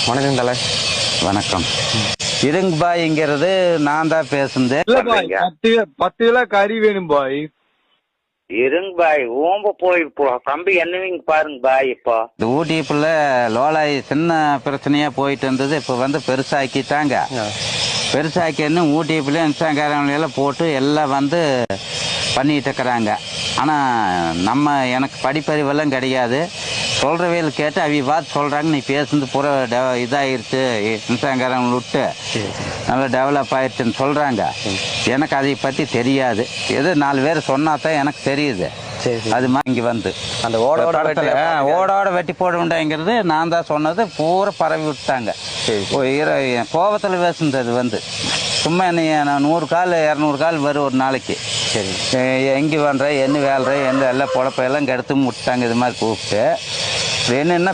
வணக்கம் தலை. வணக்கம். இருங்க பாய்ங்கிறது நான் தான் பேசுனது. 10 கிலோ கறி வேணும் பாய். இருங்க பாய், ஓம்ப போய் கம்பி என்னவீங்க பாருங்க பாய். இப்போ இந்த ஊட்டிப்புல லோலாய் சின்ன பிரச்சனையா போயிட்டு இருந்தது. இப்போ வந்து பெருசாக்கிட்டாங்க. பெருசாக்கின்னு ஊட்டிப்புல இன்ஸ்டாகிராம்லாம் போட்டு எல்லாம் வந்து பண்ணிட்டு இருக்கிறாங்க. ஆனால் நம்ம எனக்கு படிப்பறிவெல்லாம் கிடையாது. சொல்கிறவையில் கேட்டு அவங்க பார்த்து சொல்கிறாங்க, நீ பேசுனது பூரா இதாகிருச்சு, இன்ஸ்டாகிராம் விட்டு நல்லா டெவலப் ஆயிடுச்சுன்னு சொல்கிறாங்க. எனக்கு அதை பற்றி தெரியாது. எது 4 பேர் சொன்னா தான் எனக்கு தெரியுது. அது மாதிரி இங்கே வந்து அந்த ஓடோட வெட்டி போடுண்டாங்கிறது நான் தான் சொன்னது. பூரா பரவி விட்டாங்க. கோபத்தில் பேசுனது வந்து சும்மா நான் 100 கால் 200 கால் வரும் ஒரு நாளைக்கு. சரி, எங்கே பண்ணுற என்ன வேலை என்ன எல்லாம் பொழப்பெல்லாம் கெடுத்து விட்டாங்க. இது மாதிரி கூப்பிட்டு என்னென்னா